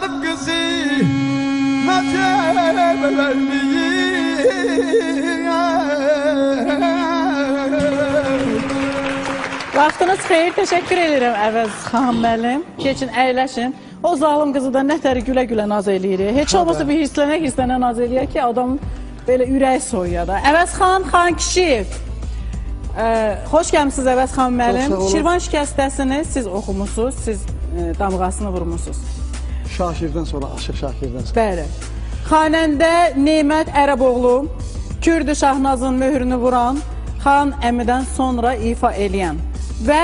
zalim kızı Mezebe vermeyin Vaxtınız xeyir, teşekkür edirəm Əvəz xanım müəllim. Keçin, əyləşin. O zalim qızı da nətəri gülə-gülə naz eləyirik. Heç olmasa bir hirslənə naz eləyək ki, adam belə ürək soyuya da. Əvəz xan, xan kişi. Xoş gəlmişsiniz Əvəz xanım müəllim. Şirvan şikəstəsini siz oxumusunuz, siz damğasını vurmusunuz. Şakirdən sonra, Aşıq Şakirdən sonra. Bəli. Xanəndə Neymət Ərəboğlu, Kürdü Şahnazın möhrünü vuran, Xan əmidən sonra ifa eləyən və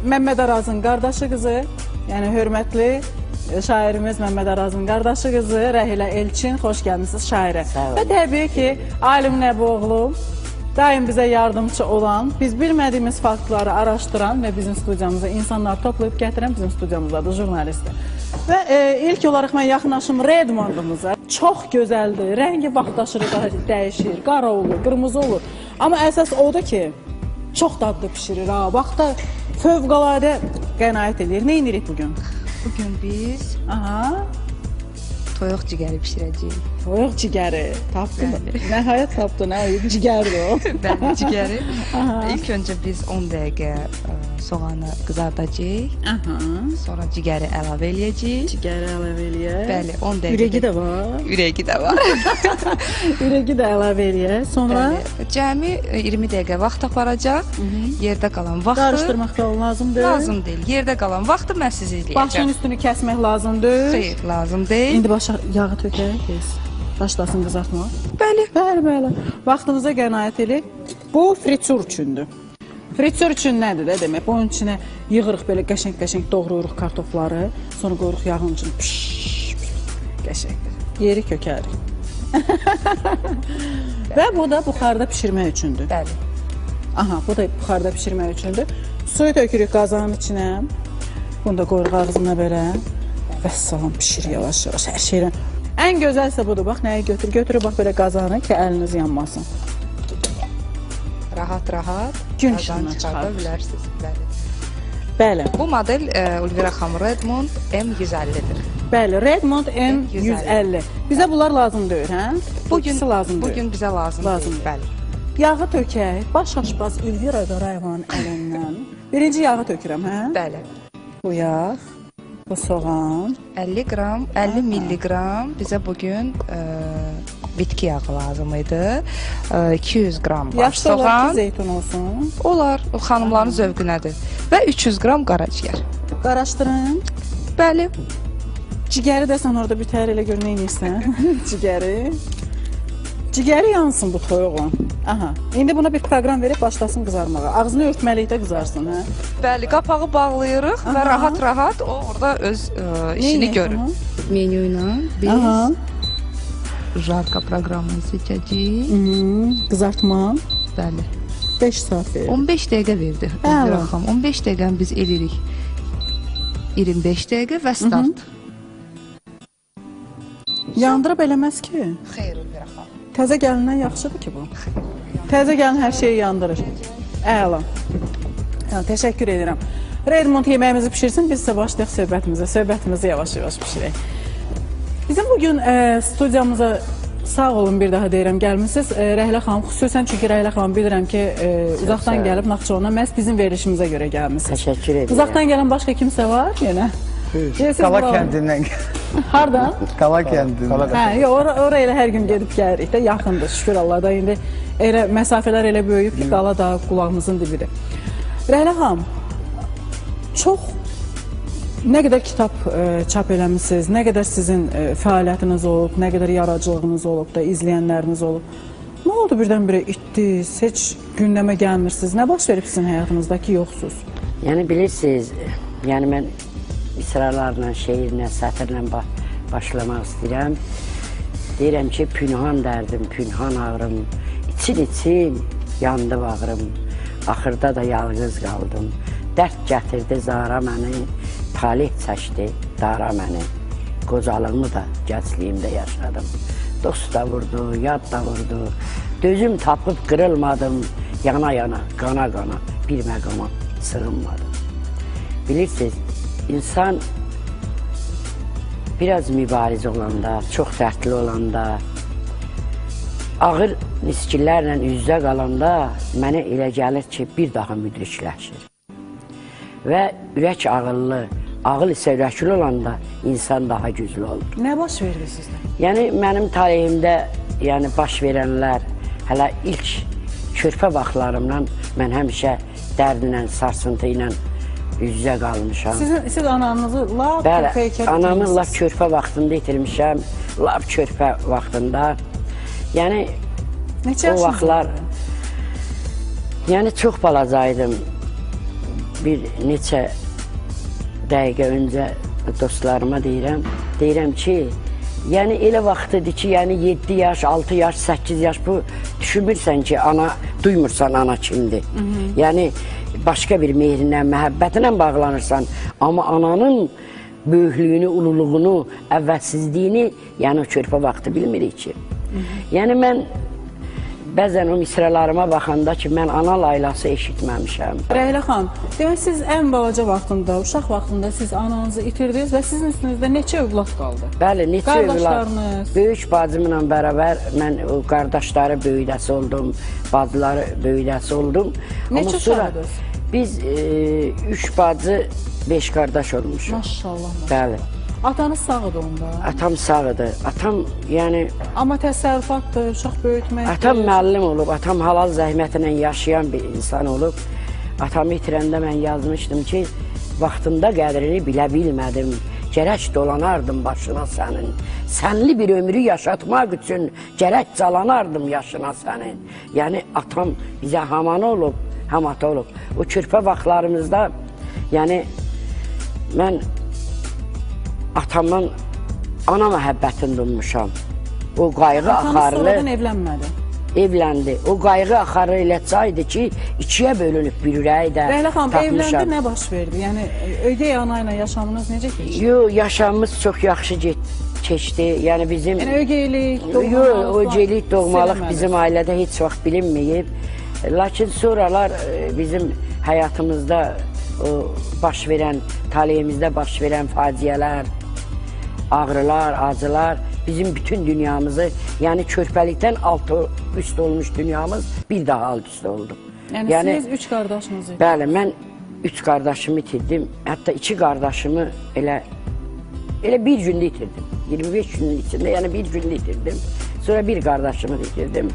Məmməd Arazın qardaşı qızı, yəni hörmətli şairimiz Məmməd Arazın qardaşı qızı Rəhilə Elçin, xoş gəlmişsiniz şairə. Və təbii ki, Alim Nəboğlu, daim bizə yardımcı olan, biz bilmədiyimiz faktları araşdıran və bizim studiyamıza insanlar toplayıb gətirən bizim studiyamızdadır, jurnalistdir. Və ilk olaraq mən yaxınlaşım Redmondumuza. Çox gözəldir, rəngi vaxtaşırı dəyişir, qara olur, qırmızı olur. Amma əsas odur ki, çox dadlı pişirir ha. Vaxta fövqəladə qənaət edir. Nə edirik bugün? Bugün biz toyuq cigəri pişirəcəyik. Toyuq cigəri. Tapdın. Nəhayət tapdın. Cigərdir o. Bəli, cigəri. İlk öncə biz 10 dəqiqə soğanı qızardacağıq. Sonra cigəri əlavə eləyəcəyik. Cigəri əlavə eləyək. Bəli, 10 dəqiqə. Ürəgi də var. Ürəgi də var. Ürəgi də əlavə eləyək. Sonra cəmi 20 dəqiqə vaxt aparacaq. Yerdə qalan vaxtı qarışdırmaq da lazımdır. Lazım deyil. Yerdə qalan vaxtı mən sizə eləyəcəm. Başın üstünü kəsmək lazımdır. Xeyr, lazım deyil. İndi başa yağı tökək biz. Başlasın qızartmaq. Bəli. Bəli. Vaxtınıza qənaət edin. Bu fritur üçündür. Fritur üçün nədir də demək? Bunun içinə yığırıq belə qəşəng-qəşəng doğrayırıq kartofları, sonra qoyuruq yağın içinə. Qəşəngdir. Yeri kökərik. Və bu da buxarda bişirmək üçündür. Bəli. Aha, bu da buxarda bişirmək üçündür. Suyu tökürük qazanın içinə. Bunu da qoyuruq ağzına belə. Vəssalam, pişir yavaş-yavaş hər şeylə. Ən gözəlsə budur, bax nəyi götürür bax belə qazanı ki, əliniz yanmasın. Rahat-rahat Gün qazan işığına çıxarda çıxarır. bilərsiniz. Bəli. Bəli. Bu model Ulvira xanım Redmond M150-dir. Bəli, Redmond M150. Bizə bunlar lazım deyil, hə? Bugün lazım deyil. Bugün bizə lazım deyil. Bəli. Yağı tökək. Baş aşbaz Ulvira Qarayevanın əlindən. Birinci yağı tökürəm, hə? Bəli. Bu yağ, bu soğan. 50 qram, 50 milliqram bizə bugün bitki yağı lazım idi. 200 qram baş Yaşlı olar soğan. ki, zeytun olsun. Olar, o xanımların zövqünədir. Və 300 qram qaraciyər. Qaraşdırın. Bəli. Cigəri də sən orada bir təhər elə gör nə edirsən. Cigəri. Cigəri yansın bu toyuğun. Aha. İndi buna bir proqram verib başlasın qızarmağa. Ağzını örtməlikdə qızarsın, hə? Bəli, qapağı bağlayırıq və rahat-rahat o orada öz işini görür. Menyu ilə biz jarka proqramını seçəcəyik. Qızartma. Bəli. 5 saat verir. 15 dəqiqə verdi. Rəxam. 15 dəqiqəni biz eləyirik. 25 dəqiqə və start. Yandırıb eləməz ki. Xeyr, Rəxam. Təzə gəlindən yaxşıdır ki bu. Təzə gəlin hər şeyi yandırır. Əla. Təşəkkür edirəm. Redmond yeməyimizi pişirsin, biz isə başlayaq söhbətimizə. Söhbətimizi yavaş-yavaş pişirək. Bizim bugün studiyamıza sağ olun bir daha deyirəm gəlmişsiniz. Rəhlə xanım, xüsusən çünki Rəhlə xanım bilirəm ki, uzaqdan gəlib Naxçıvana məhz bizim verilişimizə görə gəlmişsiniz. Təşəkkür edirəm. Uzaqdan gələn başqa kimsə var yenə? Qala kəndindən. Hardan? Qala kəndindən. Hə, oraya elə hər gün gedib gəlirik də, yaxındır, şükür Allah da. İndi məsafələr elə böyüyüb ki, qala da qulağımızın dibidir. Rəhlə xanım, çox nə qədər kitab çap eləmişsiniz, nə qədər sizin fəaliyyətiniz olub, nə qədər yaradıcılığınız olub da, izləyənləriniz olub. Nə oldu birdən-birə itdiniz, heç gündəmə gəlmirsiniz? Nə baş verib sizin həyatınızda ki, yoxsuz? Yəni bilirsiniz, yəni mən misralarla, şeirlə, sətirlə başlamaq istəyirəm. Deyirəm ki, pünhan dərdim, pünhan ağrım, için yandı bağrım, axırda da yalqız qaldım. Dərd gətirdi zara məni, talih çəkdi dara məni. Qocalığımı da gəncliyimdə yaşadım. Dost da vurdu, yad da vurdu, dözüm tapıb qırılmadım, yana-yana, qana-qana, bir məqama sığınmadım. Bilirsiniz, insan biraz mübariz olanda, çox dərdli olanda, ağır niskillərlə üz-üzə qalanda mənə elə gəlir ki, bir daha müdrikləşir. Və ürək ağıllı, ağıl isə ürəkli olanda insan daha güclü olur. Nə baş verdi sizdə? Yəni, mənim taleyimdə baş verənlər, hələ ilk körpə vaxtlarımdan mən həmişə dərdlə, sarsıntı ilə üz-üzə qalmışam. Siz ananızı lap körpə ikən Bəli, anamı lap körpə vaxtında itirmişəm, lap körpə vaxtında. Yəni, o vaxtlar, çox balacaydım. Bir neçə dəqiqə öncə dostlarıma deyirəm ki, yəni elə vaxtıdır ki, 7 yaş, 6 yaş, 8 yaş bu düşünmürsən ki, duymursan ana kimdir. Yəni, başqa bir mehrinlə, məhəbbətinlə bağlanırsan, amma ananın böyüklüyünü, ululuğunu, əvvəlsizliyini, o körpə vaxtı bilmirik ki. Yəni, mən bəzən o misralarıma baxanda ki, mən ana laylası eşitməmişəm. Rəhlə xan, demək siz ən balaca vaxtında, uşaq vaxtında siz ananızı itirdiniz və sizin üstünüzdə neçə övlad qaldı? Bəli, neçə övlad. Qardaşlarınız? Böyük bacımla bərabər mən o qardaşları böyüdəsi oldum, bacıları böyüdəsi oldum. Neçə uşaqdınız? Biz 3 bacı, 5 qardaş olmuşuq. Maşallah. Bəli. Atanız sağıdır onda? Atam sağıdır. Atam, Amma təsərrüfatdır, uşaq böyütməkdir. Atam müəllim olub, atam halal zəhmətlə yaşayan bir insan olub. Atamı itirəndə mən yazmışdım ki, vaxtında qədrini bilə bilmədim. Gərək dolanardım başına sənin. Sənli bir ömrü yaşatmaq üçün gərək calanardım yaşına sənin. Yəni, atam bizə hamanı olub, hamata olub. O körpə vaxtlarımızda, mən atamdan ana məhəbbətini dummuşam. O qayğı axarlı... Atanız sonradan evlənmədi? Evləndi. O qayğı axarlı elə çaydı ki, ikiyə bölünüb bir ürəyi də tapmışam. Rəhlə xan, evləndi, nə baş verdi? Yəni, ögey ana ilə yaşamınız necə keçdi? Yox, yaşamımız çox yaxşı keçdi. Yəni, bizim... Yəni, ögeylik, doğmalıq... Yox, ögeylik, doğmalıq bizim ailədə heç vaxt bilinməyib. Lakin sonralar bizim həyatımızda baş verən, taleyimizdə baş verən faciələr, ağrılar, acılar bizim bütün dünyamızı, yəni körpəlikdən alt-üst olmuş dünyamız bir daha alt-üst oldu. Yəni siz 3 qardaşınız idi? Bəli, mən 3 qardaşımı itirdim. Hətta 2 qardaşımı elə bir gündə itirdim. 25 günün içində, yəni bir gündə itirdim. Sonra bir qardaşımı itirdim.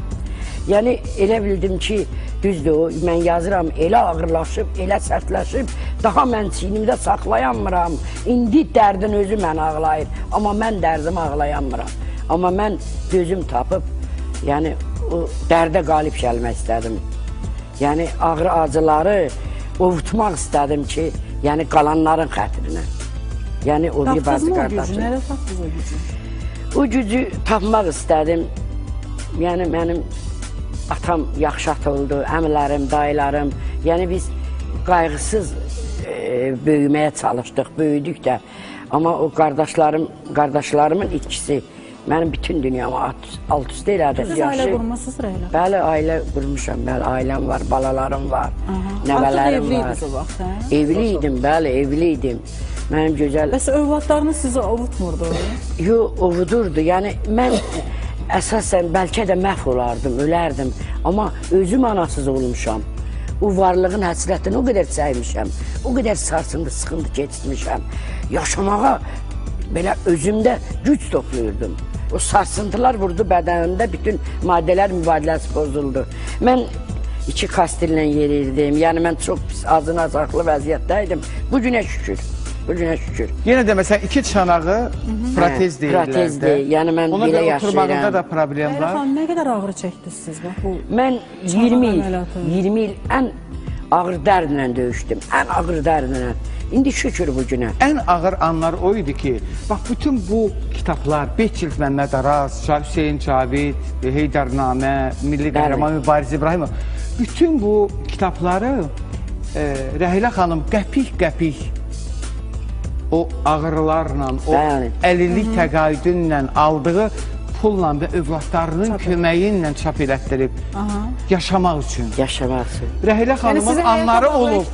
Yəni elə bildim ki, düzdür o, mən yazıram, elə ağırlaşıb, elə sərtləşib, daha mən çiynimdə saxlayanmıram. İndi dərdin özü məni ağlayır, amma mən dərdimi ağlayanmıram. Amma mən gözüm tapıb, yəni o dərdə qalib gəlmək istədim. Yəni ağrı acıları ovutmaq istədim ki, yəni qalanların xətrinə. Yəni o bir bazı qardaşım. Nədə tapdınız o gücü? O gücü tapmaq istədim. Yəni mənim atam yaxşı ata oldu, əmilərim, dayılarım. Yəni biz qayğısız böyüməyə çalışdıq, böyüdük də. Amma o qardaşlarımın itkisi mənim bütün dünyamı alt-üst elədi. Siz ailə qurmuşsunuz Rəhlə? Bəli, ailə qurmuşam. Bəli, ailəm var, balalarım var, nəvələrim var. Artıq evliydiniz o vaxt, hə? Evliydim, bəli, evliydim. Mənim gözəl... Bəs övladlarınız sizi ovutmurdu? Yox, ovudurdu. Yəni mən əsasən bəlkə də məhv olardım, ölərdim. Amma özüm anasız olmuşam. O varlığın həsrətini o qədər çəkmişəm, o qədər sarsıntı, sıxıntı keçirmişəm. Yaşamağa belə özümdə güc toplayırdım. O sarsıntılar vurdu bədənimdə, bütün maddələr mübadiləsi pozuldu. Mən 2 kastillə yerirdim, yəni mən çox pis, acınacaqlı vəziyyətdəydim. Bu günə şükür. Yenə də məsələn 2 çanağı protez deyirlər. Protezdir, yəni mən belə yaşayıram. Ona görə oturmağında da problem var. Rəhlə xan, nə qədər ağrı çəkdiniz siz? Mən 20 il ən ağır dərdlə döyüşdüm, ən ağır dərdlə. İndi şükür bu günə. Ən ağır anlar o idi ki, bax bütün bu kitablar, Beçil Məmməd Araz, Hüseyn Cavid, Heydərnamə, Milli Qəhrəman Mübariz İbrahimov, bütün bu kitabları Rəhlə xanım qəpik-qəpik o ağrılarla, o əlillik təqaüdünlə aldığı pulla və övladlarının köməyi ilə çap elətdirib yaşamaq üçün. Yaşamaq üçün. Rəhlə xanımın anları olub.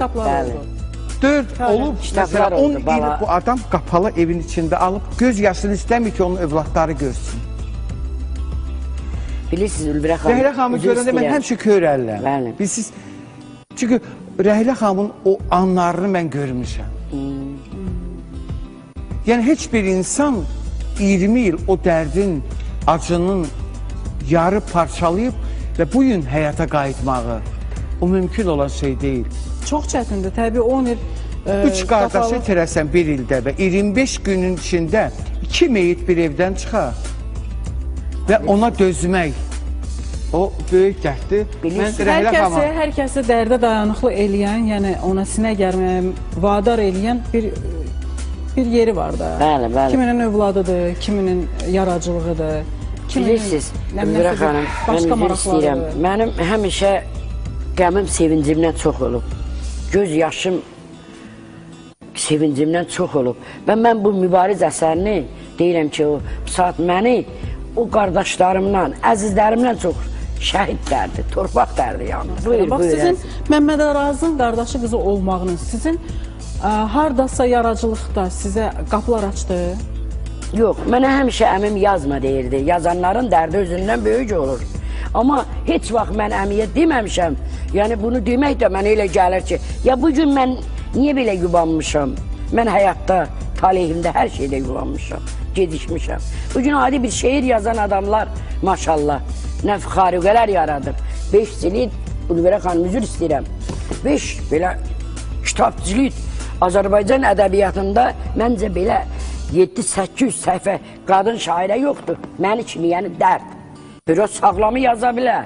4 olub, Kitablar məsələn, 10 oldu, il bala. bu adam qapalı evin içində alıb, göz yaşını istəmir ki, onun övladları görsün. Bilirsiniz Ülbirə xanım. Rəhlə xanımı üzr görəndə mən istəyirəm. həmişə körəlirəm. Bəli. Bilirsiniz, çünki Rəhlə xanımın o anlarını mən görmüşəm. Yəni, heç bir insan 20 il o dərdin, acının yarı parçalayıb və bu gün həyata qayıtmağı o mümkün olan şey deyil. Çox çətindir. Təbii 10 il 3 qardaşı itirəsən bir ildə və 25 günün içində 2 meyit bir evdən çıxar və ona dözmək o böyük dərddir. Bilirsiniz, Hər kəsi dərdə dayanıqlı eləyən, yəni ona sinə gərməyə vadar eləyən bir yeri var da. Bəli, bəli. Kiminin övladıdır, kiminin yaradıcılığıdır. Bilirsiniz, Ülbirə xanım, mən üzr istəyirəm. Mənim həmişə qəmim sevincimdən çox olub. Göz yaşım sevincimdən çox olub. Və mən bu mübariz əsərini deyirəm ki, o saat məni o qardaşlarımdan, əzizlərimdən çox şəhid dərdi, torpaq dərdi yəni. Buyur, Bax, buyur. sizin Məmməd Arazın qardaşı qızı olmağınız sizin hardasa yaradıcılıqda sizə qapılar açdı? Yox, mənə həmişə əmim yazma deyirdi. Yazanların dərdi özündən böyük olur. Amma heç vaxt mən əmiyə deməmişəm. Yəni bunu demək də mənə elə gəlir ki, ya bugün mən niyə belə yubanmışam? Mən həyatda, talihimdə hər şeydə yubanmışam, gedişmişəm. Bugün adi bir şeir yazan adamlar, maşallah, nə xariqələr yaradıb. 5 cilit, Ülbirə xanım, üzr istəyirəm. 5 belə kitabçilik Azərbaycan ədəbiyyatında məncə belə 7-800 səhifə qadın şairə yoxdur. Məni kimi, yəni dərd. Biraz sağlamı yaza bilər.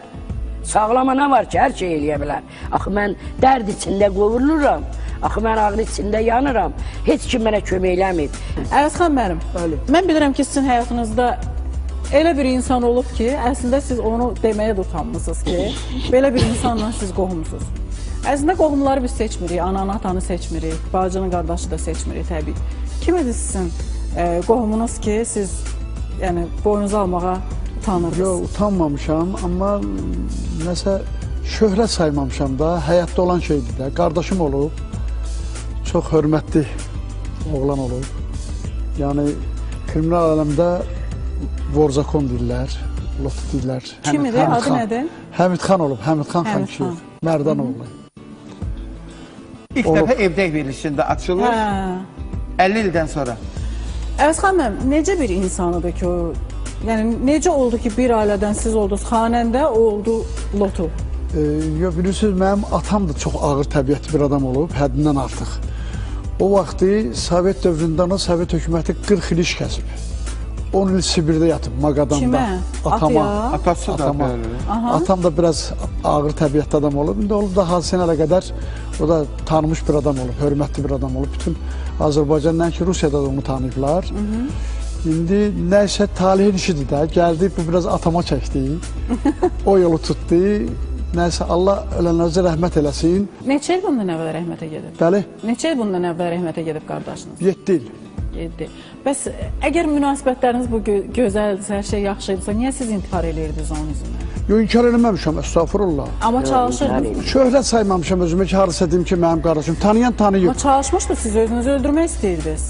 Sağlama nə var ki, hər şey eləyə bilər. Axı, mən dərd içində qovuruluram. Axı, mən ağrı içində yanıram. Heç kim mənə kömək eləməyib. Əvəzxan mənim, mən bilirəm ki, sizin həyatınızda elə bir insan olub ki, əslində siz onu deməyə də utanmısınız ki, belə bir insanla siz qohumsuz. Əslində qohumları biz seçmirik, ananı, atanı seçmirik, bacının, qardaşı da seçmirik təbii. Kimidir sizin qohumunuz ki, siz boynunuzu almağa utanırdınız? Yox, utanmamışam, amma nəsə şöhrət saymamışam da, həyatda olan şeydir də. Qardaşım olub, çox hörmətli oğlan olub. Yəni, kriminal aləmdə Vorzakon deyirlər, lot deyirlər. Kimidir, adı nədir? Həmid xan olub, Həmid xan Xankişiyev, Mərdan oğlu. İlk dəfə evdə verilişində açılır, 50 ildən sonra. Əvəzxan mənim, necə bir insanıdır ki o? Yəni, necə oldu ki, bir ailədən siz oldunuz xanəndə, o oldu lotu? Yox, bilirsiniz, mənim atam da çox ağır təbiətli bir adam olub, həddindən artıq. O vaxtı Sovet dövründən Sovet hökuməti 40 il iş kəsib. 10 il Sibirdə yatıb, Maqadamda. Kimə? Atama. Atası da böyle. Atam da biraz ağır təbiətli adam olub. İndi olub da hadisələrə qədər o da tanınmış bir adam olub, hörmətli bir adam olub. Bütün Azərbaycandan ki, Rusiyada da onu tanıyıblar. İndi nəysə talihin işidir də, gəldi, bu biraz atama çəkdi. O yolu tutdu. Nəysə, Allah ölənlərəcə rəhmət eləsin. Neçə il bundan əvvəl rəhmətə gedib? Bəli. Neçə il bundan əvvəl rəhmətə gedib qardaşınız? 7 il. 7. Bəs əgər münasibətləriniz bu gözəldirsə, hər şey yaxşı idisə, niyə siz intihar edirdiniz onun üzrə? Yox, inkar eləməmişəm, əstəğfurullah. Amma çalışırdınız. Şöhrət saymamışam özümə ki, harasa dedim ki, mənim qardaşım. Tanıyan tanıyıb. Amma çalışmışdınız, siz özünüzü öldürmək istəyirdiniz.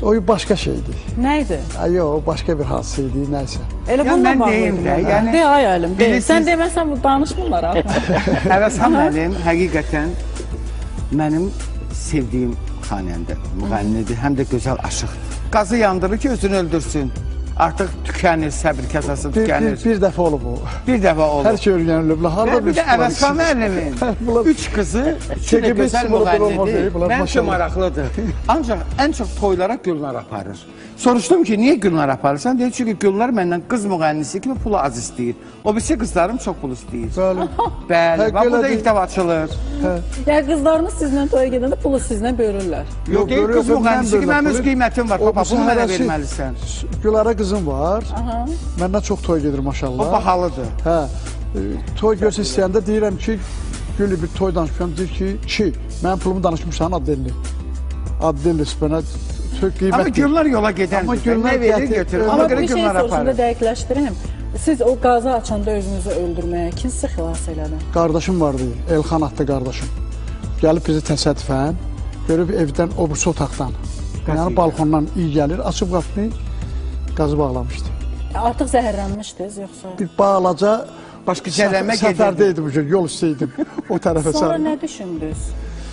O başqa şeydir. Nə idi? Yox, başqa bir hadisə idi, nəysə. Elə Yəni, bununla mən bağlı deyim idi. də, yəni- De, ay əlim, de. Bilirsiniz- Sən deməsən, bu danışmırlar artıq. Əvəzxan mənim həqiqətən mənim sevdiyim xanəndə, müğənnidir, həm də gözəl aşıqdır. Qazı yandırır ki, özünü öldürsün. Artıq tükənir, səbir kasası tükənir. Bir dəfə olub o. Bir dəfə olub. Hər şey öyrənilib. Harada Bir də Əvəzxan müəllimin 3 qızı, 3 də gözəl müğənnidir, mənim üçün maraqlıdır. Ancaq ən çox toylara Gülnar aparır. Soruşdum ki, niyə Gülnar aparırsan? Deyir, çünki Gülnar məndən qız müğənnisi kimi pulu az istəyir. O birisi qızlarım çox pul istəyir. Bəli. Bəli, bax bu da ilk dəfə açılır. Yəni qızlarınız sizlə toya gedəndə pulu sizlə bölürlər. Yox, deyir, qız müğənnisi ki, mənim öz qiymətim var, papa, bunu mənə verməlisən. Gülara qızım var, məndən çox toy gedir maşallah. O bahalıdır. Hə, toy görsə istəyəndə deyirəm ki, Gülü bir toy danışmışam, deyir ki, mənim pulumu danışmışsan Addelli. Addelli, mənə çox qiymətli. Amma Gülnar yola gedəndir, nə verir, götürür. Amma Ona görə bir şey Gülnar sorusunda aparır. dəqiqləşdirim. Siz o qazı açanda özünüzü öldürməyə kim sizi xilas elədi? Qardaşım vardı, Elxan adlı qardaşım. Gəlib bizi təsadüfən görüb evdən o birisi otaqdan, yəni balkondan iyi gəlir, açıb qapını, qazı bağlamışdı. Artıq zəhərlənmişdiniz yoxsa? Bir balaca Başqa cəhənnəmə səfərdəydim, yol üstəydim o tərəfə Sonra sarı. nə düşündünüz?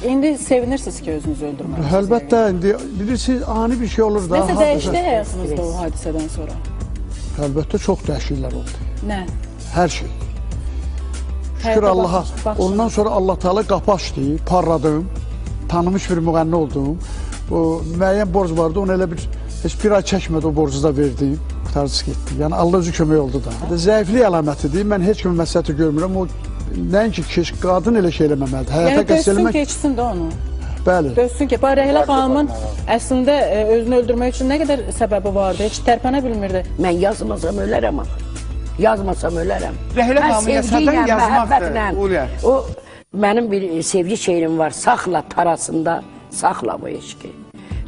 İndi sevinirsiniz ki, özünüzü öldürməlisiniz. Əlbəttə, indi bilirsiniz, ani bir şey olur da. Nəsə dəyişdi həyatınızda o hadisədən sonra? Əlbəttə, çox dəyişikliklər oldu. Nə? Hər şey. Şükür Həyata Allaha. baxış- Ondan sonra Allah Teala qapı açdı, parladım, tanınmış bir müğənni oldum. O müəyyən borc vardı, onu elə heç bir ay çəkmədi, o borcu da verdim. Qurtarıcı getdi. Yəni Allah özü kömək oldu da. Zəiflik əlamətidir. Mən heç kimin məsləhəti görmürəm. O nəinki qadın elə şey eləməməlidir. Həyata Yəni qəsd dözsün eləmək. keçsin də onu. Bəli. Dözsün ki, Rəhlə xanımın əslində özünü öldürmək üçün nə qədər səbəbi vardı? Heç tərpənə bilmirdi. Mən yazmasam ölərəm ama. Yazmasam ölərəm. Rəhlə Mən xanımı yasadan sevgiyle, yazmaqdır, məhəbbətlə. Ulya. O mənim bir sevgi şeirim var. Saxla tarasında, saxla bu eşki.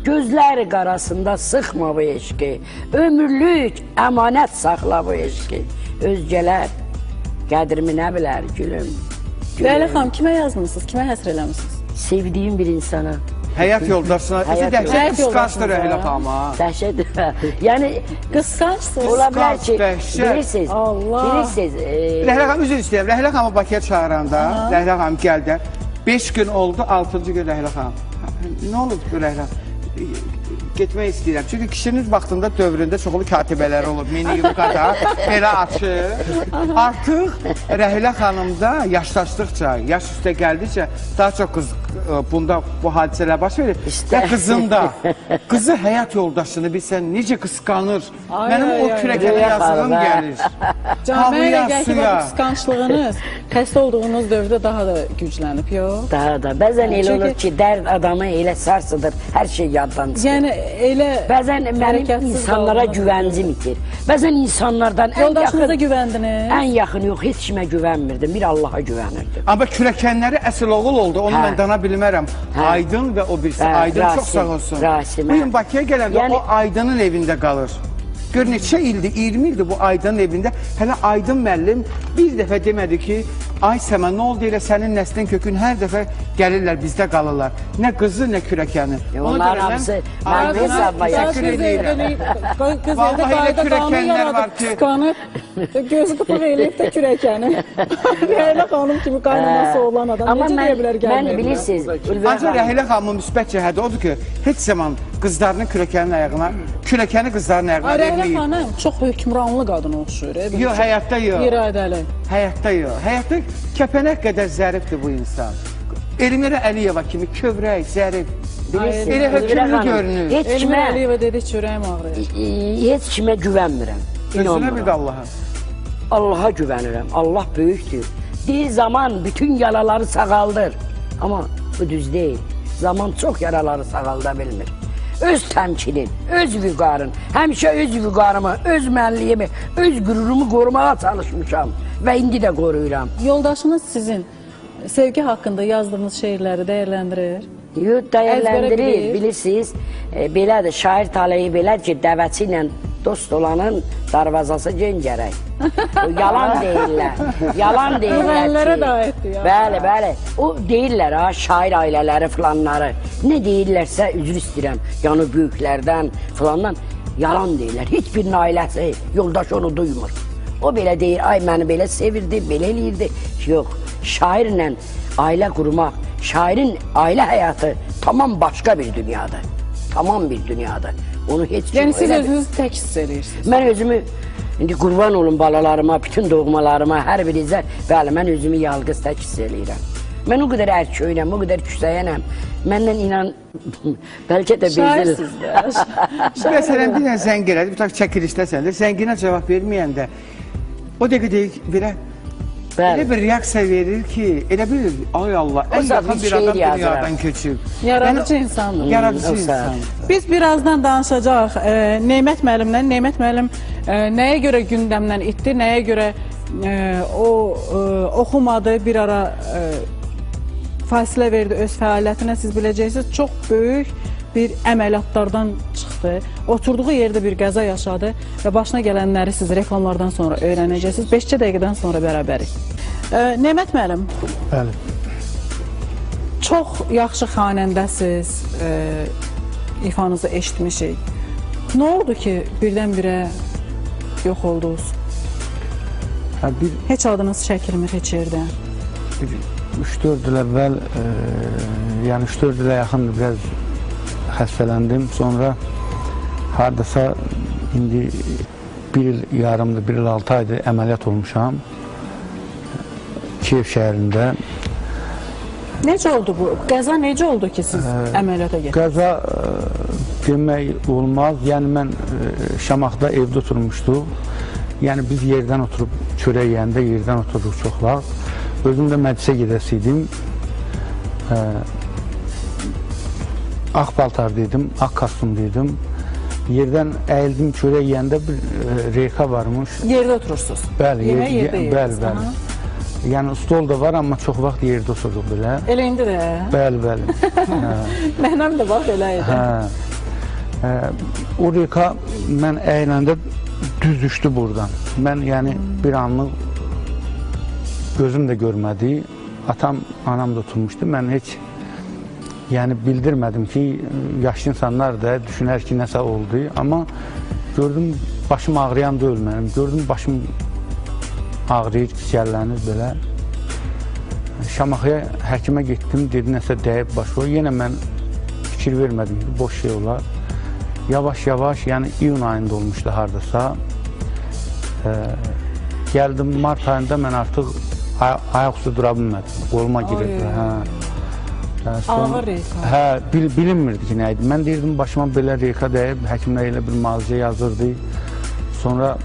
Gözləri qarasında sıxma bu eşki. Ömürlük əmanət saxla bu eşki. Özgələr qədrimi nə bilər gülüm. Rəhlə xanım kimə yazmısınız? Kimə həsr eləmisiniz? Sevdiyim bir insana. Həyat yoldaşına, Həyat dəhşət yoldaşına. qısqancdır Rəhlə xanıma. Dəhşət. Yəni Qısqancsınız. ola bilər ki, dəhşət. bilirsiniz, Allah. bilirsiniz. Rəhlə xanım üzr istəyirəm. Rəhlə xanımı Bakıya çağıranda, Rəhlə xanım gəldi. 5 gün oldu, 6-cı gün Rəhlə xanım. Nə olub bu Rəhlə? Getmək istəyirəm. Çünki kişinin vaxtında dövründə çoxlu katibələr olub. Mini yumkada belə açıq. Artıq Rəhlə xanımda yaşlaşdıqca, yaş üstə gəldikcə daha çox qız bunda bu hadisələr baş verir. Və qızın da, qızı həyat yoldaşını bilsən necə qısqanır. Ay, Mənim ay, o ay, kürəkənə ay. yazığım gəlir. Canım elə gəl ki, suya. bu qısqanclığınız xəstə olduğunuz dövrdə daha da güclənib, yox? Daha da. Bəzən elə Çünki- olur ki, dərd adamı elə sarsıdır, hər şey yaddan çıxır. Yəni elə Bəzən mənim hərəkətsiz insanlara qaldığınız güvəncim itir. Bəzən insanlardan ən Yoldaşınıza yaxın, güvəndiniz? ən yaxın yox, heç kimə güvənmirdim. Bir Allaha güvənirdim. Amma kürəkənləri əsl oğul oldu, onu Hə. mən dana bilmərəm. Hə. Aydın və o birisi, Hə, Aydın çox Rasim, sağ olsun. Rasim, Bu hə. gün Bakıya gələndə Yəni- o Aydının evində qalır. Gör neçə ildir, 20 ildir bu Aydının evində. Hələ Aydın müəllim bir dəfə demədi ki, ay Səmən, nə oldu elə sənin nəslin kökün hər dəfə gəlirlər, bizdə qalırlar. Nə qızı, nə kürəkəni. Ona Onların görə mən hamısı Aydına mən hesabıma təşəkkür edirəm. Qız Vallahi evdə elə qayda qanun kürəkənlər var yaradıb, ki- qısqanıb, gözü qıpıq eləyib də kürəkəni. Rəhlə xanım kimi qaynaması olan adam Amma necə deyə bilər mən gəlməyib? bilirsiniz, Ülviyə Ancaq xanım, Rəhlə xanımın müsbət cəhəti odur ki, heç zaman qızlarının kürəkənin ayağına, kürəkəni qızların ayağına Rəhlə verməyib. xanım çox hökmranlı qadın oxşuyur. Yox, həyatda yox. İradəli. Həyatda yox. Həyatda kəpənək qədər zərifdir bu insan. Elmira Əliyeva kimi kövrək, zərif. bilirsiniz, Elə Ülviyə hökmlü xanım, görünür. Heç Elmir kimə, Əliyeva dedi ki, ürəyim ağrıyır. heç kimə güvənmirəm. Özünə bir İnanmıram. də Allaha. Allaha güvənirəm. Allah böyükdür. Deyir zaman bütün yaraları sağaldır. Amma bu düz deyil. Zaman çox yaraları sağalda bilmir. Öz təmkinin, öz vüqarın, həmişə öz vüqarımı, öz mənliyimi, öz qürurumu qorumağa çalışmışam və indi də qoruyuram. Yoldaşınız sizin sevgi haqqında yazdığınız şeirləri dəyərləndirir. Yox, Əzbərə dəyərləndirir, bilir. bilirsiniz, belədir, şair taleyi belə ki, dəvəçi ilə dost olanın darvazası gen gərək. O yalan deyirlər, yalan deyirlər Müğənnilərə ki. də aiddir ya. Bəli, bəli, o deyirlər ha, şair ailələri filanları, nə deyirlərsə üzr istəyirəm, yəni böyüklərdən filandan, yalan deyirlər, heç birinin ailəsi, yoldaş onu duymur. O belə deyir, ay məni belə sevirdi, belə eləyirdi. Yox, şairlə ailə qurmaq, şairin ailə həyatı tamam başqa bir dünyadır. Tamam bir dünyadır. Onu heç kim Yəni siz elə- özünüzü tək hiss edirsiniz. Mən özümü, indi qurban olun balalarıma, bütün doğmalarıma, hər birinizə, bəli, mən özümü yalqız tək hiss eləyirəm. Mən o qədər ərköyəm, o qədər küsəyənəm. Məndən inan, bəlkə də bezdir. Şairsiz də. Məsələn, bir dənə zəng elədi, bu tak çəkilişdəsən də, zənginə cavab verməyəndə, o dəqiqə deyir, belə Bəli. bir reaksiya verir ki, elə bir, ay Allah, ən zaman yaxın bir şeir adam yazıram. dünyadan köçüb. Yaradıcı insandır. Yaradıcı Yoxsa- insan. Biz birazdan danışacağıq Neymət müəllimlə. Neymət müəllim nəyə görə gündəmdən itdi, nəyə görə o oxumadı, bir ara fasilə verdi öz fəaliyyətinə, siz biləcəksiniz. Çox böyük bir əməliyyatlardan çıxdı. Oturduğu yerdə bir qəza yaşadı və başına gələnləri siz reklamlardan sonra öyrənəcəksiniz. 5 dəqiqədən sonra bərabərik. Neymət müəllim, Bəli. Çox yaxşı xanəndəsiz, ifanızı eşitmişik. Nə oldu ki, birdən-birə yox oldunuz? Heç adınız çəkilmir heç yerdə. 3-4 il əvvəl, yəni 3-4 ilə yaxın biraz xəstələndim. Sonra hardasa indi 1 il yarımdır, 1 il 6 aydır əməliyyat olmuşam. Kiyev şəhərində. Necə oldu bu? Qəza necə oldu ki, siz əməliyyata getdiniz? Qəza demək olmaz. Yəni mən Şamaxıda evdə oturmuşduq. Yəni biz yerdən oturub çörək yeyəndə yerdən otururuq çox vaxt. Özüm də məclisə gedəsiydim. Ağ paltardaydım, ağ kostyumdaydım. Yerdən əyildim çörək yeyəndə bir reyka varmış. Yerdə oturursunuz? Bəli, yerdə bəli. Yəni stol da var, amma çox vaxt yerdə oturuq belə. Elə indi də? Bəli. Mənəm də bax, elə idi. O reyka mən əyləndə düz düşdü buradan. Mən yəni bir anlıq gözüm də görmədi. Atam, anam da oturmuşdu. Mən heç yəni bildirmədim ki, yaşlı insanlar da düşünər ki, nəsə oldu. Amma gördüm, başım ağrıyan da ölməyim. Gördüm, başım ağrıyır, kişərlənir belə. Şamaxıya həkimə getdim, dedi nəsə dəyib başı var. Yenə mən fikir vermədim ki, boş şey olar. Yavaş-yavaş, yəni iyun ayında olmuşdu hardasa. Gəldim, mart ayında mən artıq ayaq üstü dura bilmədim. Qoluma girib. Ağır reyka. Hə, bilinmirdi ki, nə idi. Mən deyirdim, başıma belə reyka dəyib, həkimlər elə bir müalicə yazırdı. Sonra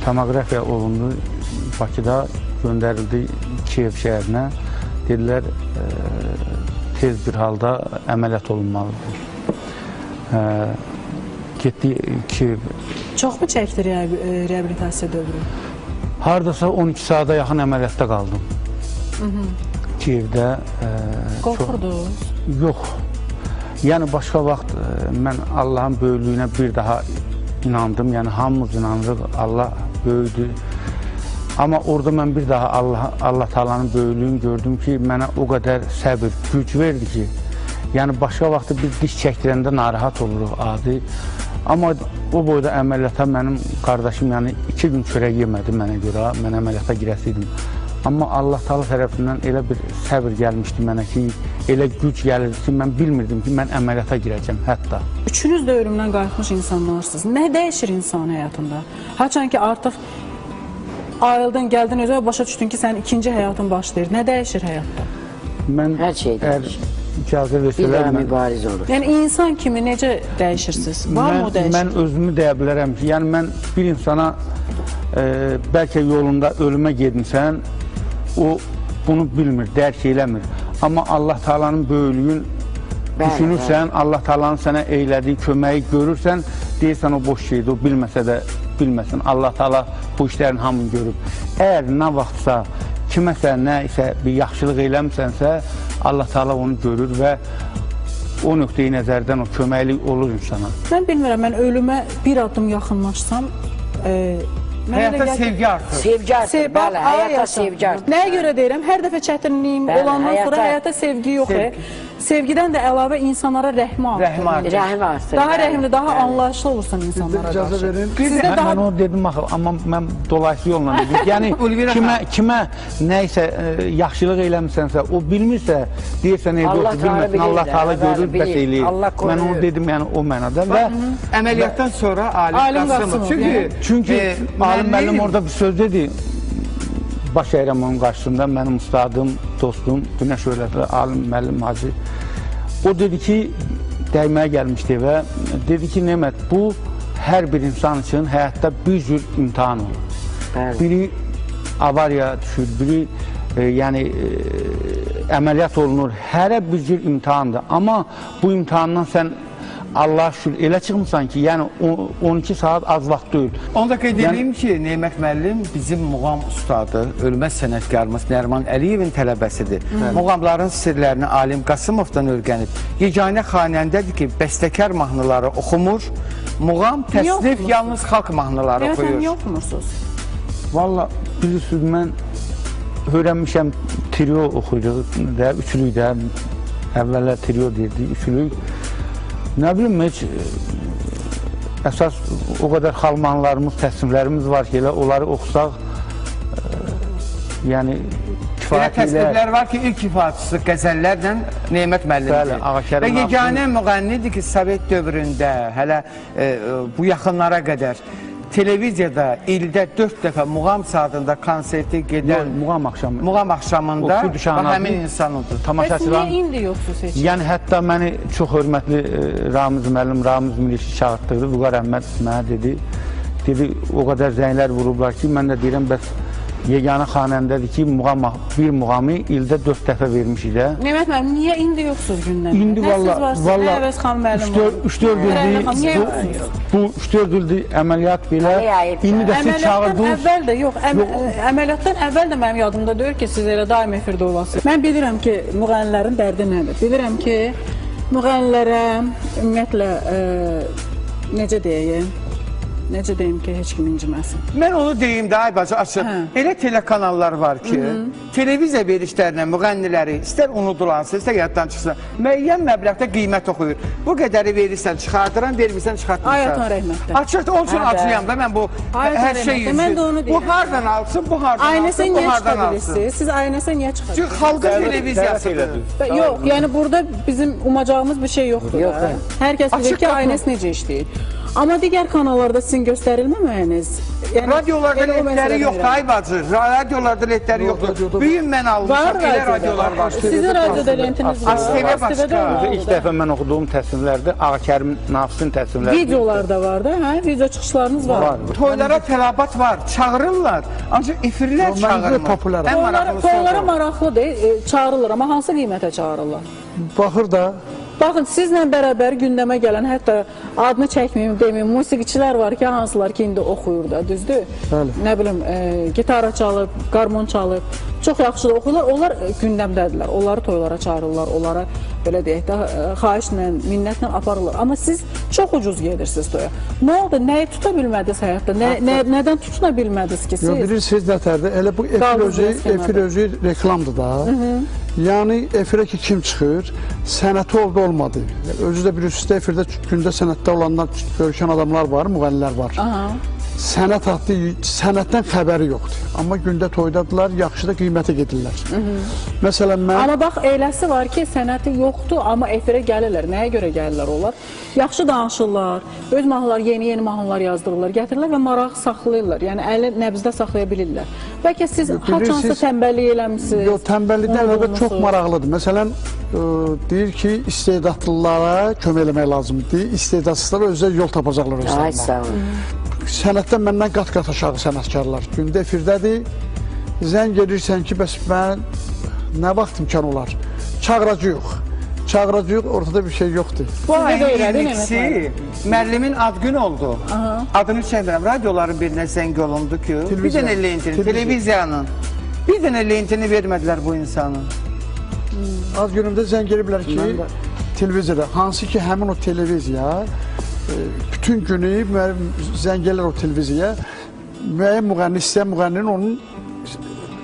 tomoqrafiya olundu, Bakıda göndərildi Kiyev şəhərinə. Dedilər, tez bir halda əməliyyat olunmalıdır. Getdi Kiyev. Çox mu çəkdi reabilitasiya dövrü? Hardasa 12 saata yaxın əməliyyatda qaldım. Kiyevdə. Qorxurdunuz? Yox. Yəni başqa vaxt mən Allahın böyüklüyünə bir daha inandım. Yəni hamımız inanırıq, Allah böyüdür. Amma orada mən bir daha Allah Taala'nın böyüklüyünü gördüm ki, mənə o qədər səbir, güc verdi ki, yəni başqa vaxtda biz diş çəkdirəndə narahat oluruq adi. Amma o boyda əməliyyata mənim qardaşım yəni 2 gün çörək yemədi mənə görə, mən əməliyyata girəsiydim. Amma Allah Taala tərəfindən elə bir səbir gəlmişdi mənə ki, elə güc gəlirdi ki, mən bilmirdim ki, mən əməliyyata girəcəm hətta. Üçünüz də ölümdən qayıtmış insanlarsınız. Nə dəyişir insan həyatında? Haçan ki artıq ayrıldın, gəldin özə başa düşdün ki, sənin ikinci həyatın başlayır. Nə dəyişir həyatda? Mən Hər şey dəyişir. İcazə Bir versələr daha mən... mübariz olur. Yəni insan kimi necə dəyişirsiniz? Var mı o dəyişir? Mən özümü deyə bilərəm ki, yəni mən bir insana bəlkə yolunda ölümə gedinsən, o bunu bilmir, dərk eləmir. Amma Allah Taala'nın böyüklüyün düşünürsən, Allah Taala'nın sənə eylədiyi köməyi görürsən, deyirsən o boş şeydir, o bilməsə də bilməsin. Allah Taala bu işlərin hamını görüb. Əgər nə vaxtsa kiməsə, nə isə bir yaxşılıq eləmisənsə, Allah Taala onu görür və o nöqteyi nəzərdən o köməklik olur insana. Mən bilmirəm, mən ölümə bir addım yaxınlaşsam, həyata sevgi artır. Sevgi artır, bəli, həyata sevgi artır. Nəyə görə deyirəm? Hər dəfə çətinliyim olandan sonra həyata sevgi yox. Sevgidən də əlavə insanlara rəhmə artır. Rəhim artır. Daha rəhimli, daha anlayışlı olursan insanlara İcazə qarşı. verin. Mən onu dedim axı, amma mən dolayısız yolla dedim. Yəni kimə nə isə yaxşılıq eləmisənsə, o bilmirsə, deyirsən evdə otur, bilməsin, Allah Taala görür, bəs eləyir. Mən onu dedim, yəni o mənada və əməliyyatdan sonra Alim Qasımov. Çünki Alim müəllim orada bir söz dedi. Baş əyirəm onun qarşısında, mənim ustadım, dostum, Günəş öyrətli Alim müəllim Hacı. O dedi ki, dəyməyə gəlmişdi və dedi ki, Nemət, bu hər bir insan üçün həyatda bir cür imtihan olur. Biri avariya düşür, biri yəni əməliyyat olunur, hərə bir cür imtihandır. Amma bu imtihandan sən Allah şükür elə çıxmısan ki, yəni 12 saat az vaxt deyil. Onu da qeyd edeyim ki, Nemət müəllim bizim muğam ustadı, ölməz sənətkarımız Nəriman Əliyevin tələbəsidir. Muğamların sirlərini Alim Qasımovdan öyrənib. Yeganə xanəndədir ki, bəstəkar mahnıları oxumur, muğam təsnif yalnız xalq mahnıları oxuyur. Niyə oxumursunuz? Valla bilirsiniz, mən öyrənmişəm trio oxuyduq da, üçlük də, əvvəllər trio deyirdik, üçlük. Nə bilim, heç əsas o qədər xalmanlarımız, təsvirlərimiz var ki, elə onları oxusaq, yəni Elə kifayət ilə... təsvirlər var ki, ilk ifaçısı qəzəllərlə Nemət müəllimdir. Bəli, Ağakərim Və yeganə müğənnidir ki, Sovet dövründə, hələ bu yaxınlara qədər televiziyada ildə 4 dəfə muğam saatında konserti gedən Muğam axşamı. Muğam axşamında O Kürdiş həmin insan odur. Tamaşaçılar... Bəs niyə indi yoxsuz heç? Yəni, hətta məni çox hörmətli Ramiz müəllim, Ramiz Milişi çağırtdırdı. Vüqar Əhməd mənə dedi, o qədər zənglər vurublar ki, mən də deyirəm, bəs yeganə xanəndədir ki, bir muğamı ildə 4 dəfə vermişik də. Nemət müəllim, niyə indi yoxsuz gündəmdə? İndi valla 3-4 ildir əməliyyat belə. İndi də siz çağırdınız. Əvvəl də yox, əməliyyatdan əvvəl də mənim yadımda deyir ki, siz elə daim efirdə olasınız. Mən bilirəm ki, müğənnilərin dərdi nədir? Bilirəm ki, müğənnilərə ümumiyyətlə necə deyim ki, heç kim inciməsin. Mən onu deyim də, ay bacı, açıq. Elə telekanallar var ki, televiziya verişlərinə müğənniləri istər unudulansın, istər yaddan çıxsın, müəyyən məbləğdə qiymət oxuyur. Bu qədəri verirsən, çıxardıran, vermirsən, çıxartmırsan. Ayatan rəhmətdə. Açıq, onun üçün acıyam da mən bu hər şey yüzü. Bu hardan alsın, bu hardan alsın, bu hardan alsın. Siz aynəsə niyə çıxarsınız? Çünki xalqın televiziyasıdır. Yox, yəni burada bizim umacağımız bir şey yoxdur. Hər kəs bilir ki, aynəs necə işləyir. Amma digər kanallarda sizin göstərilməməyiniz... Radiolarda lentləri yoxdur, ay bacı. Radiolarda lentləri yoxdur. Büyün mən almışam, elə radiolar var. Sizin radioda lentiniz var. ASTV başqa. İlk dəfə mən oxuduğum təsvirlərdə Ağakərim Nafis'in təsvirləri. Videolar da var da, hə? Video çıxışlarınız var. Toylara tələbat var, çağırırlar. Ancaq efirlər çağırmır. Toylara maraqlıdır, çağırırlar. Amma hansı qiymətə çağırırlar? Baxır da. Baxın, sizlə bərabər gündəmə gələn, hətta adını çəkməyim, deməyim, musiqiçilər var ki, hansılar ki, indi oxuyur da, düzdür? Bəli. Nə bilim, gitara çalıb, qarmon çalıb, çox yaxşı da oxuyurlar, onlar gündəmdədirlər, onları toylara çağırırlar, onlara, belə deyək də, xahişlə, minnətlə aparırlar. Amma siz çox ucuz gedirsiniz toya. Nə oldu, nəyi tuta bilmədiniz həyatda, nədən tutuna bilmədiniz ki, siz? Yox, bilirsiniz nətərdir, elə bu efir özü reklamdır da. Yəni, efirə ki, kim çıxır, sənəti oldu, olmadı. Özü də bilirsiniz, efirdə gündə sənətdə olanlar, görüşən adamlar var, müğənilər var. Sənət adlı, sənətdən xəbəri yoxdur. Amma gündə toydadılar, yaxşı da qiymətə gedirlər. Məsələn, mən... Amma bax, eləsi var ki, sənəti yoxdur, amma efirə gəlirlər. Nəyə görə gəlirlər onlar? Yaxşı danışırlar, öz mahnılar, yeni mahnılar yazdırırlar, gətirirlər və marağı saxlayırlar. Yəni, əli nəbzdə saxlaya bilirlər. Bəlkə siz haçansı tənbəllik eləmişsiniz? Yox, tənbəllikdən də çox maraqlıdır. Məsələn, deyir ki, istedadlılara kömək eləmək lazımdır. İstedadsızlara özləri yol tapacaqlar özlərinə. Ay, sağ olun. Sənətdən məndən qat-qat aşağı sənətkarlar. Gündə efirdədir, zəng edirsən ki, bəs mən nə vaxt imkan olar? Çağıracı yox. Çağıracı yox, ortada bir şey yoxdur. Bu ayın 22-si müəllimin ad gün oldu. Adını çəkmirəm. Radioların birinə zəng olundu ki, bir dənə lentini, televiziyanın, bir dənə lentini vermədilər bu insanın. Az günümdə zəng ediblər ki, televiziyada, hansı ki, həmin o televiziya bütün günü zəng gəlirlər o televiziyaya, müəyyən müğənni istəyən müğənninin onun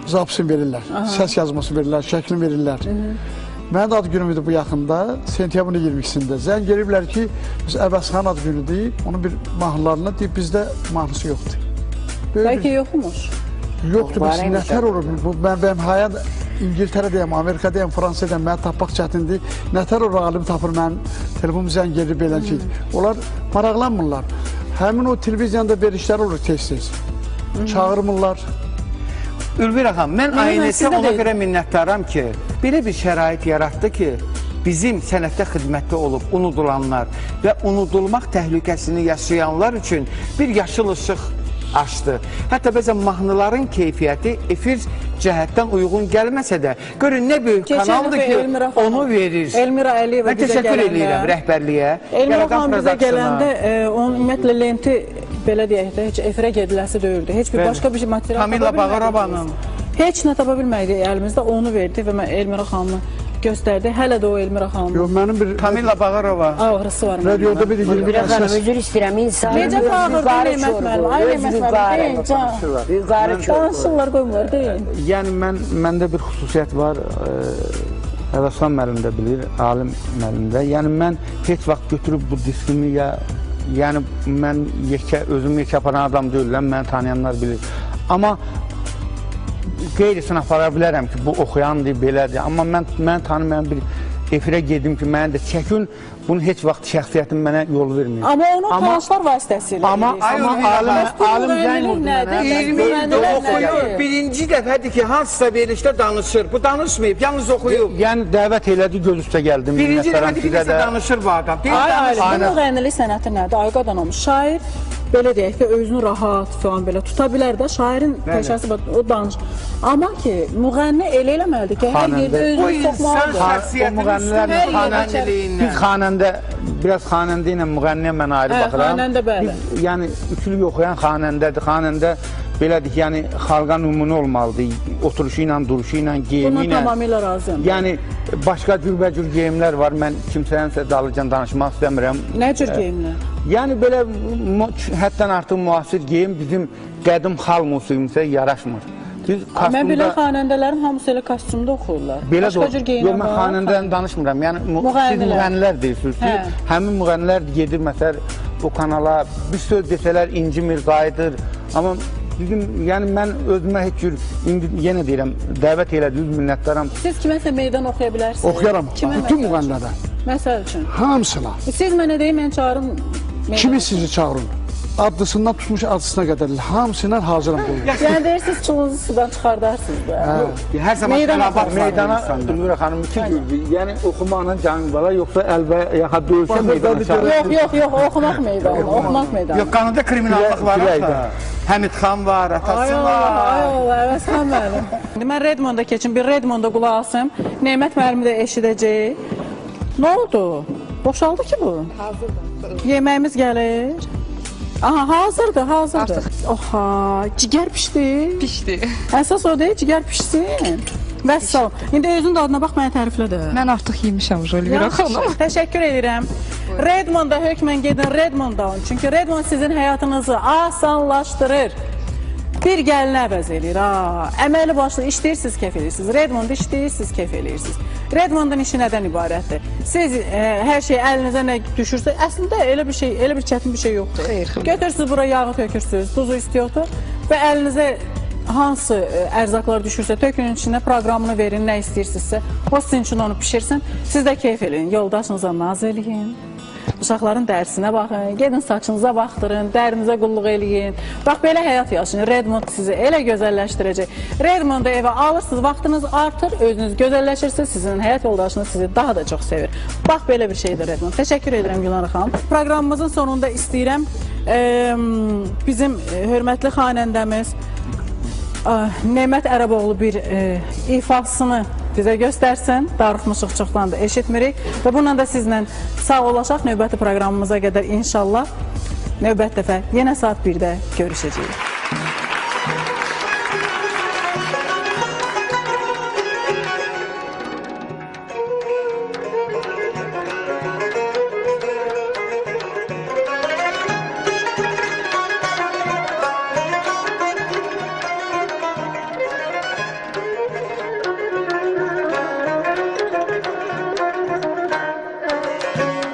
zapsını verirlər, səs yazması verirlər, şəklini verirlər. Mənim də ad günümüdür bu yaxında, sentyabrın 22-sində. Zəng gəliblər ki, biz Əvəzxan ad günüdür, onun bir mahnılarına deyib, bizdə mahnısı yoxdur. Bəlkə yoxmuş? Yoxdur, biz nətər olur? Mənim hayat İngiltərədəyəm, Amerikadəyəm, Fransadəyəm, mənə tapmaq çətindir. Nətər o alim tapır, mən telefon zəng gedir, belə ki. Onlar maraqlanmırlar. Həmin o televiziyanda verişlər olur tez-tez. Çağırmırlar. Ülvir ağam, mən aynəsə ona görə minnətdaram ki, belə bir şərait yaratdı ki, bizim sənətdə xidmətdə olub unudulanlar və unudulmaq təhlükəsini yaşayanlar üçün bir yaşıl işıq açdı. Hətta bəzən mahnıların keyfiyyəti efir cəhətdən uyğun gəlməsə də, görün nə böyük kanaldır ki, onu verir. Elmira Əliyeva bizə təşəkkür edirəm rəhbərliyə. Elmira xanım bizə gələndə, onun ümumiyyətlə lenti, belə deyək də, heç efirə gediləsi deyildi. Heç bir başqa bir material tapa bilmədik. Kamila Bağırobanın. Heç nə tapa bilmədik əlimizdə, onu verdi və mən Elmira xanımı göstərdi. Hələ də o Elmira xanım Yox, mənim bir Kamilla Bağırova. ağrısı var. radioda bir Elmira xanım, üzr istəyirəm, insan Necə bağırdı Nemət müəllim? Ay Nemət müəllim, deyin, can. yuqarı çox. Danışırlar, qoymurlar, deyin. Yəni məndə bir xüsusiyyət var. Əvəslan müəllim də bilir, alim müəllim də. Yəni mən heç vaxt götürüb bu diskimi yəni mən özüm yekə aparan adam deyiləm, məni tanıyanlar bilir. Amma qeyrisini apara bilərəm ki, bu oxuyandır, belədir. Amma mən tanımayan bir efirə gedim ki, mənə də çəkin, bunun heç vaxt şəxsiyyətim mənə yol vermir. Amma onu tanışlar vasitəsilə. Amma alim zəng oldu mənə. 20 ildə oxuyur. Birinci dəfədir ki, hansısa verilişdə danışır. Bu danışmayıb, yalnız oxuyub. Yəni dəvət elədi, göz üstə gəldim. Birinci dəfədir ki, nəsə danışır bu adam. Ay, bu müğənnilik sənəti nədir? Ay qadan olmuş. Şair, belə deyək ki, özünü rahat falan belə tuta bilər də, şairin peşəsi o danış. Amma ki, müğənni elə eləməlidir ki, hər yerdə özünü soxmalıdır. Biz xanəndə, biraz xanəndə ilə müğənniyə mən ayrı baxıram. Xanəndə bəli. Yəni, üçlük oxuyan xanəndədir. Xanəndə belədir ki, yəni xalqa nümunə olmalıdır. Oturuşu ilə, duruşu ilə, geyimi ilə. Buna tamamilə razıyam. Yəni, başqa cürbəcür geyimlər var. Mən kimsəyənsə dalıcan danışmaq istəmirəm. Nə cür geyimlər? Yəni, belə həddən artıq müasir geyim bizim qədim xalq musiqimizə yaraşmır. Mən bilən xanəndələrin hamısı elə kostyumda oxuyurlar. Başqa cür geyinlər var. Yox, mən xanəndədən danışmıram. Yəni, siz müğənnilər deyirsiniz ki, həmin müğənnilər gedir, məsəl, o kanala bir söz desələr incimir, qayıdır. Amma yəni mən özümə heç cür, yenə deyirəm, dəvət elədiniz, minnətdaram. Siz kiməsə meydan oxuya bilərsiniz? Oxuyaram, bütün müğənnilərə. Məsəl üçün? Hamısına. Siz mənə deyin, mən çağırın. Kimi sizi çağırın? Adlısından tutmuş adlısına qədər hamısından hazıram qoyun. Yəni deyirsiniz, çulunuzu sudan çıxardarsınız da. Hər zaman meydana Elmira xanım iki güldür. Yəni oxumaqla canım bala, yoxsa əlbə yaxa döyüşə meydana çağırır. Yox, oxumaq meydanı, oxumaq meydanı. Yox, qanunda kriminallıq var. Həmid xan var, atası var. Ay Allah, Əvəzxan müəllim. Mən Redmonda keçim, bir Redmonda qulaq asım. Nemət müəllimi də eşidəcək. Nə oldu? Boşaldı ki bu? Hazırdır. Yeməyimiz gəlir. Aha, hazırdır. Oha, cigər pişdi. Pişdi. Əsas o deyil, cigər pişsin. Vəssalam. İndi özünün dadına bax, mənə təriflə də. Mən artıq yemişəm Elmira xanım. Təşəkkür edirəm. Redmonda hökmən gedin Redmonda olun. Çünki Redmond sizin həyatınızı asanlaşdırır. Bir gəlini əvəz eləyir. Əməli başlı işləyirsiniz, keyf eləyirsiniz. Redmonda işləyirsiniz, keyf eləyirsiniz. Redmondun işi nədən ibarətdir? Siz hər şey əlinizə nə düşürsə, əslində elə bir çətin bir şey yoxdur. Götürsünüz bura yağı tökürsünüz, tuzu istiyordur və əlinizə hansı ərzaqlar düşürsə tökünün içinə, proqramını verin, nə istəyirsinizsə, o sizin üçün onu pişirsin, siz də keyf eləyin, yoldaşınıza naz eləyin. Uşaqların dərsinə baxın, gedin saçınıza baxdırın, dərinizə qulluq eləyin. Bax, belə həyat yaşayın. Redmond sizi elə gözəlləşdirəcək. Redmonda evə alırsınız, vaxtınız artır, özünüz gözəlləşirsiniz, sizin həyat yoldaşınız sizi daha da çox sevir. Bax, belə bir şeydir Redmond. Təşəkkür edirəm Gülar xanım. Proqramımızın sonunda istəyirəm bizim hörmətli xanəndəmiz Nemət Ərəboğlu bir ifasını bizə göstərsin. Darıxmışıq, çoxdan da eşitmirik. Və bununla da sizlə sağolaşaq növbəti proqramımıza qədər inşallah. Növbət dəfə yenə saat 1-də görüşəcəyik.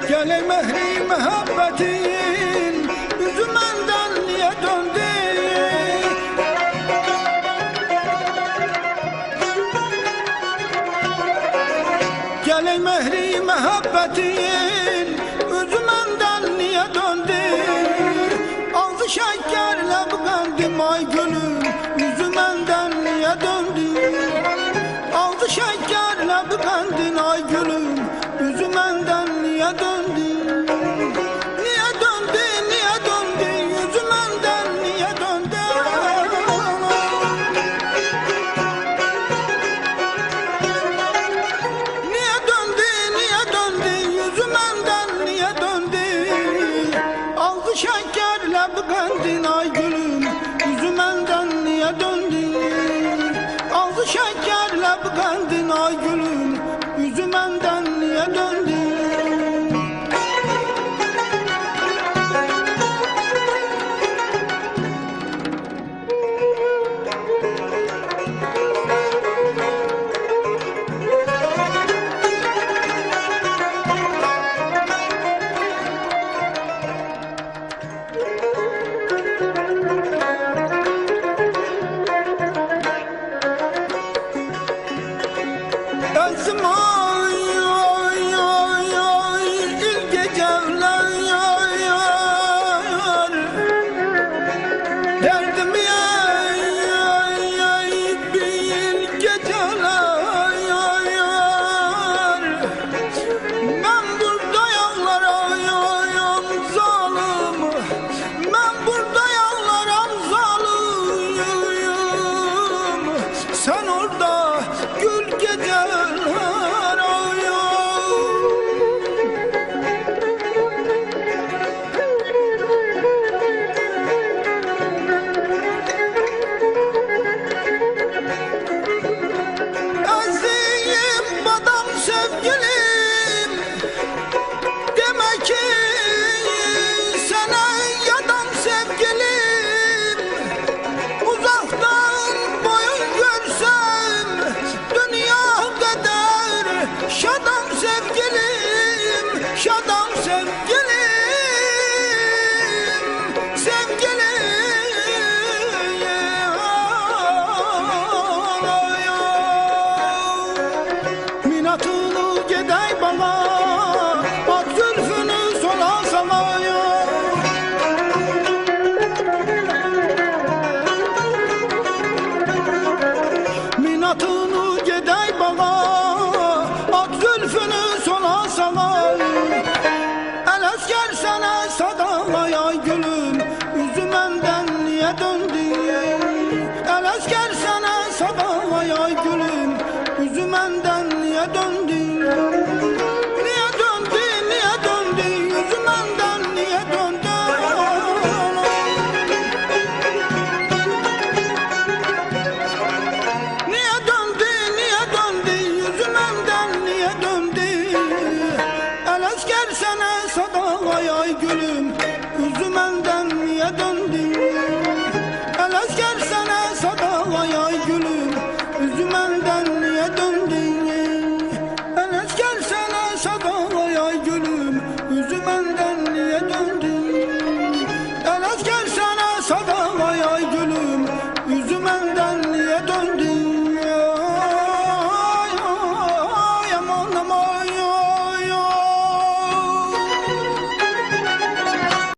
Gele mehri muhabbetin yüzü menden niye döndü? Gele mehri muhabbetin yüzü menden niye döndü? Ağzı şekerle bıkandım ay gülüm yüzü menden niye döndü? Ağzı şekerle bıkandın ay gülüm yüzü menden niye döndü? Niye döndü, niye döndü? Yüzü menden niye döndü? Niye döndü, niye döndü? Yüzü menden niye döndü? Ağzı şekerle bıkandın ay gülüm yüzü menden niye döndü? Ağzı şekerle bıkandın ay gülüm